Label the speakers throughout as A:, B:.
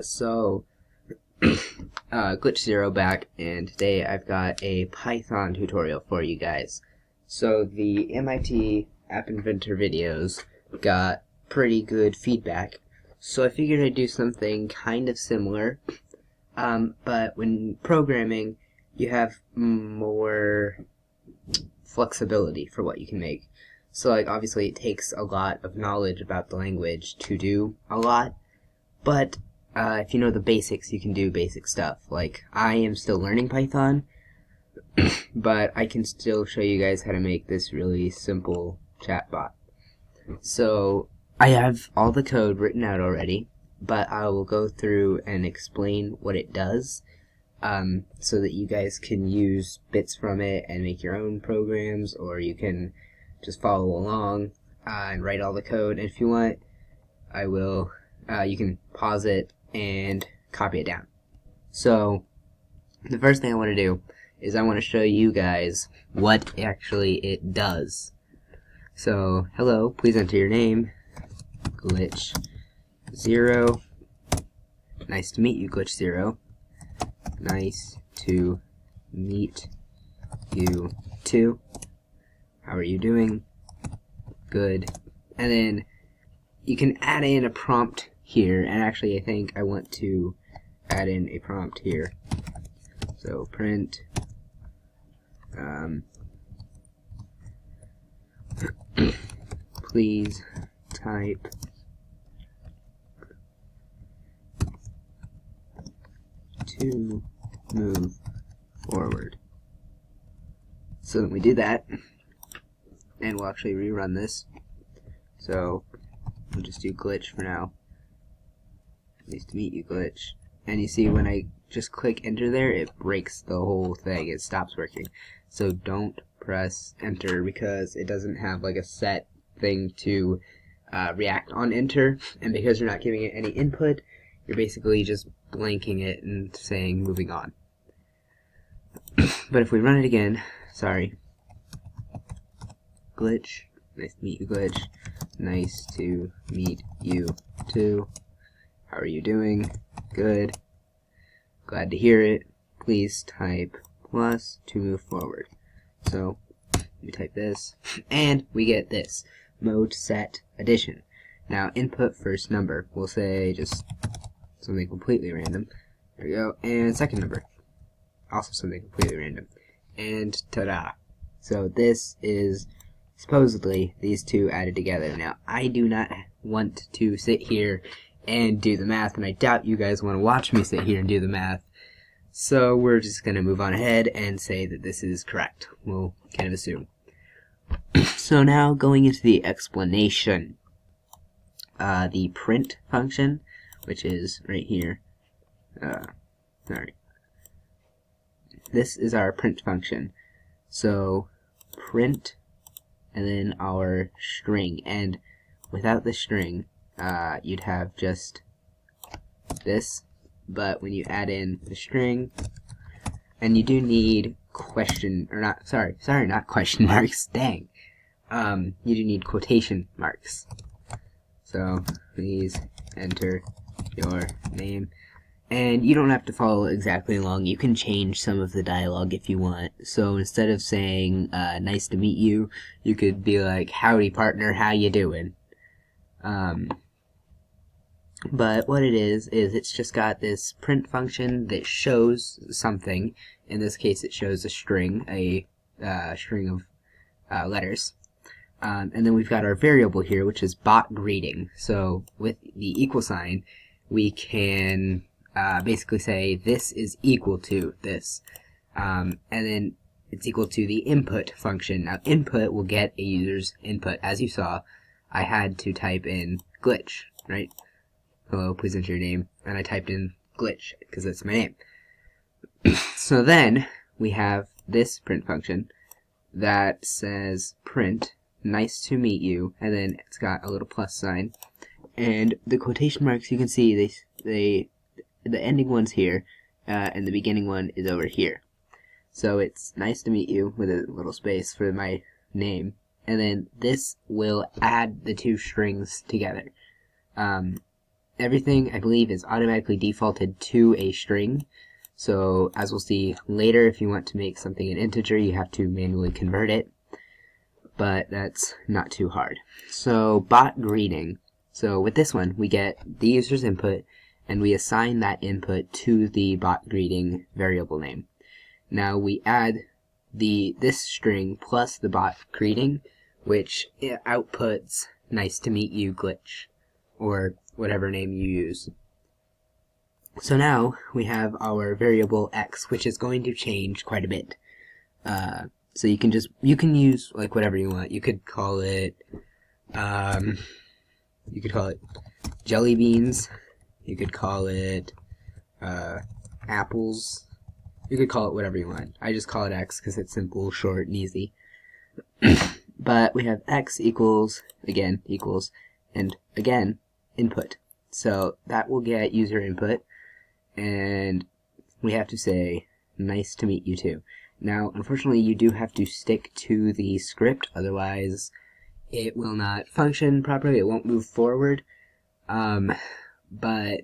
A: So Glitch Zero back, and today I've got a Python tutorial for you guys. So the MIT App Inventor videos got pretty good feedback, so I figured I'd do something kind of similar, but when programming, you have more flexibility for what you can make. So like obviously it takes a lot of knowledge about the language to do a lot, but if you know the basics, you can do basic stuff. Like, I am still learning Python, but I can still show you guys how to make this really simple chatbot. So, I have all the code written out already, but I will go through and explain what it does, so that you guys can use bits from it and make your own programs, or you can just follow along and write all the code. And if you want, I will, you can pause it and copy it down. So the first thing I want to do is I want to show you guys what actually it does. So hello, please enter your name, Glitch Zero. Nice to meet you, Glitch Zero. Nice to meet you too. How are you doing? Good. And then you can add in a prompt here, and actually I think I want to add in a prompt here. So print please type to move forward. So then we do that, and we'll actually rerun this. So we'll just do Glitch for now. Nice to meet you, Glitch. And you see when I just click enter there, it breaks the whole thing. It stops working. So don't press enter because it doesn't have like a set thing to react on enter. And because you're not giving it any input, you're basically just blanking it and saying moving on. But if we run it again, sorry. Glitch. Nice to meet you, Glitch. Nice to meet you too. How are you doing? Good. Glad to hear it. Please type plus to move forward. So we type this, and we get this. Mode set addition. Now input first number. We'll say just something completely random. There we go. And second number. Also something completely random. And ta-da. So this is supposedly these two added together. Now I do not want to sit here and do the math, and I doubt you guys want to watch me sit here and do the math. So we're just going to move on ahead and say that this is correct. We'll kind of assume. So now going into the explanation. The print function, which is right here. Sorry. This is our print function. So print and then our string. And without the string, you'd have just this, but when you add in the string, and you do need not question marks, dang, you do need quotation marks. So please enter your name, and you don't have to follow exactly along. You can change some of the dialogue if you want. So instead of saying nice to meet you, you could be like, howdy partner, how you doing? But what it is it's just got this print function that shows something. In this case, it shows a string, string of letters. And then we've got our variable here, which is bot greeting. So with the equal sign, we can basically say this is equal to this. And then it's equal to the input function. Now input will get a user's input. As you saw, I had to type in glitch, right? Hello, please enter your name. And I typed in glitch because that's my name. So then we have this print function that says print nice to meet you, and then it's got a little plus sign. And the quotation marks, you can see the ending one's here, and the beginning one is over here. So it's nice to meet you with a little space for my name, and then this will add the two strings together. everything, I believe, is automatically defaulted to a string. So as we'll see later, if you want to make something an integer, you have to manually convert it. But that's not too hard. So bot greeting. So with this one, we get the user's input, and we assign that input to the bot greeting variable name. Now we add this string plus the bot greeting, which outputs nice to meet you glitch, or whatever name you use. So now we have our variable x, which is going to change quite a bit. So you can use like whatever you want. You could call it jelly beans. You could call it apples. You could call it whatever you want. I just call it x because it's simple, short, and easy. But we have x equals, and again, input. So that will get user input, and we have to say, nice to meet you too. Now, unfortunately, you do have to stick to the script, otherwise it will not function properly, it won't move forward. But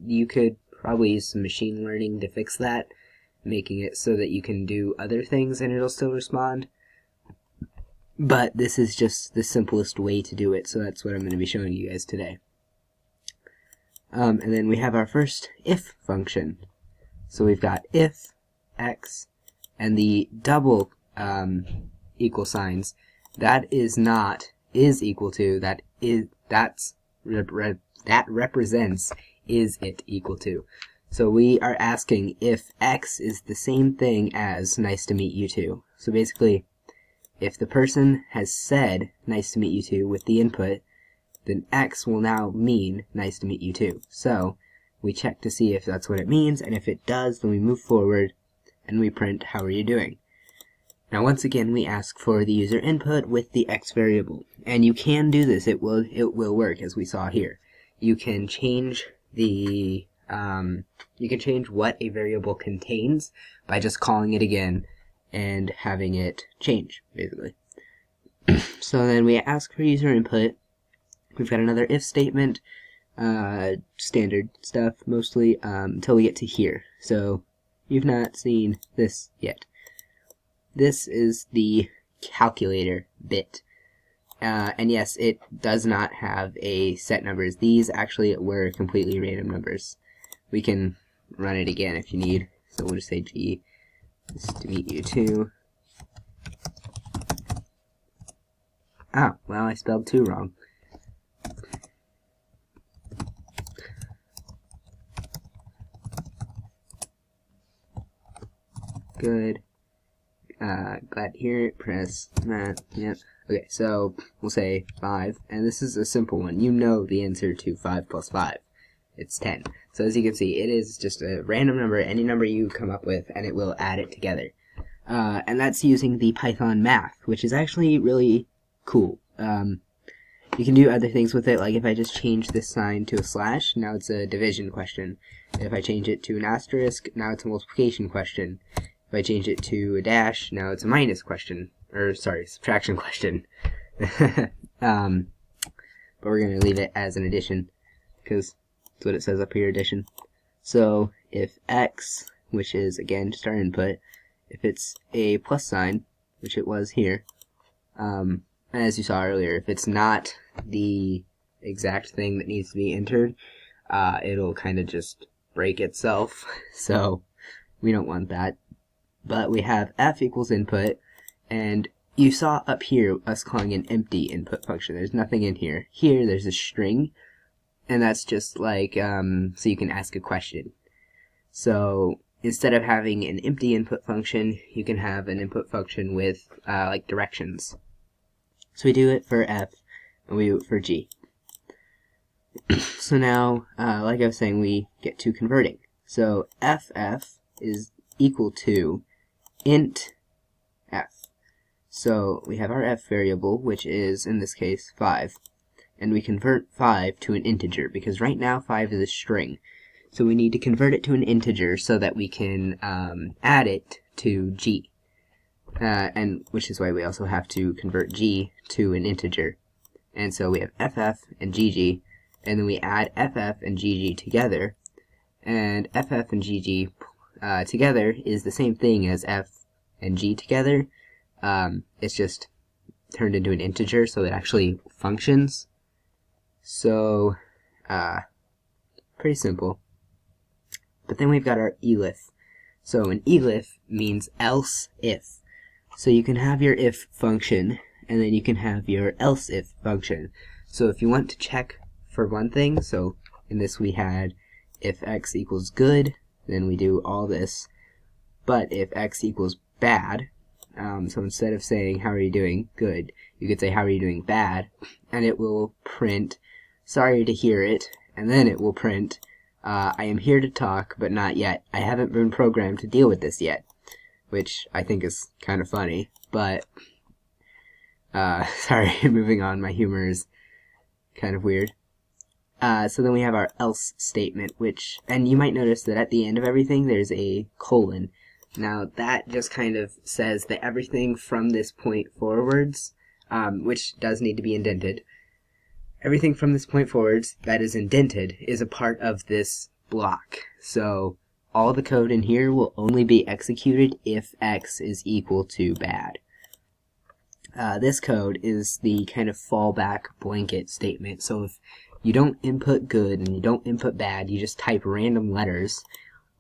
A: you could probably use some machine learning to fix that, making it so that you can do other things and it'll still respond. But this is just the simplest way to do it, so that's what I'm going to be showing you guys today. And then we have our first if function. So we've got if x, and the double equal signs, that is not is equal to, that represents is it equal to. So we are asking if x is the same thing as nice to meet you too. So basically, if the person has said nice to meet you too with the input, then x will now mean nice to meet you too. So we check to see if that's what it means, and if it does, then we move forward and we print how are you doing. Now once again, we ask for the user input with the x variable, and you can do this. It will work, as we saw here. You can change the you can change what a variable contains by just calling it again and having it change, basically. So then we ask for user input. We've got another if statement, standard stuff mostly, until we get to here. So you've not seen this yet. This is the calculator bit. And yes, it does not have a set numbers. These actually were completely random numbers. We can run it again if you need. So we'll just say G, nice to meet you too. Oh, well, I spelled 2 wrong. Good. Glad to hear it. Press that. Yep. Okay, so we'll say 5, and this is a simple one. You know the answer to 5 plus 5. It's 10. So as you can see, it is just a random number, any number you come up with, and it will add it together. And that's using the Python math, which is actually really cool. You can do other things with it, like if I just change this sign to a slash, now it's a division question. If I change it to an asterisk, now it's a multiplication question. If I change it to a dash, now it's a minus question, or sorry, subtraction question. But we're going to leave it as an addition, because that's what it says up here, addition. So if x, which is again just our input, if it's a plus sign, which it was here, as you saw earlier, if it's not the exact thing that needs to be entered, it'll kind of just break itself, so we don't want that. But we have f equals input, and you saw up here us calling an empty input function. There's nothing in here. Here there's a string, and that's just like, so you can ask a question. So instead of having an empty input function, you can have an input function with like directions. So we do it for f, and we do it for g. So now, like I was saying, we get to converting. So ff is equal to int f. So we have our f variable, which is, in this case, 5. And we convert 5 to an integer, because right now 5 is a string. So we need to convert it to an integer so that we can add it to g. And which is why we also have to convert g to an integer. And so we have ff and gg, and then we add ff and gg together, and ff and gg together is the same thing as f and g together. It's just turned into an integer, so it actually functions. So, pretty simple. But then we've got our elif. So an elif means else if. So you can have your if function, and then you can have your else if function. So if you want to check for one thing, so in this we had if x equals good, then we do all this. But if x equals bad, so instead of saying how are you doing good, you could say how are you doing bad, and it will print sorry to hear it, and then it will print I am here to talk, but not yet. I haven't been programmed to deal with this yet, which I think is kind of funny, but sorry, moving on, my humor is kind of weird. So then we have our else statement, which, and you might notice that at the end of everything there's a colon. Now that just kind of says that everything from this point forwards, which does need to be indented, everything from this point forwards that is indented is a part of this block. So all the code in here will only be executed if x is equal to bad. This code is the kind of fallback blanket statement. So if you don't input good and you don't input bad, you just type random letters,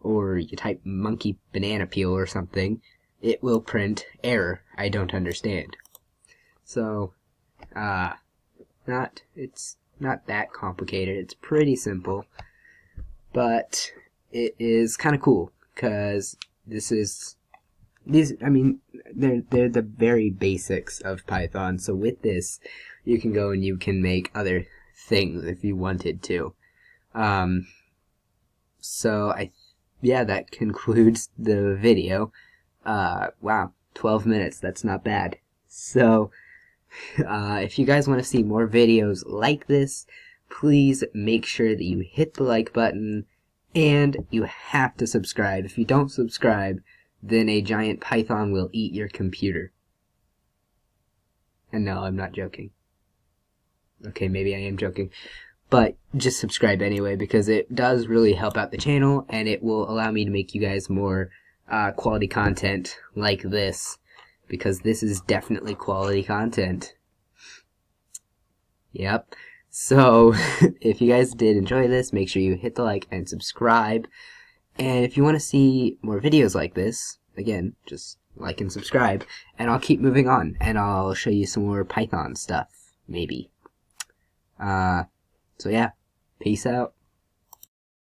A: or you type monkey banana peel or something, it will print error, I don't understand. So, it's not that complicated. It's pretty simple, but it is kind of cool because I mean, they're the very basics of Python. So with this, you can go and you can make other things if you wanted to. So yeah, that concludes the video. Wow, 12 minutes. That's not bad. So, if you guys want to see more videos like this, please make sure that you hit the like button, and you have to subscribe. If you don't subscribe, then a giant python will eat your computer. And no, I'm not joking. Okay, maybe I am joking. But just subscribe anyway, because it does really help out the channel, and it will allow me to make you guys more quality content like this, because this is definitely quality content. Yep. So, if you guys did enjoy this, make sure you hit the like and subscribe. And if you want to see more videos like this, again, just like and subscribe, and I'll keep moving on, and I'll show you some more Python stuff, maybe. So yeah, peace out.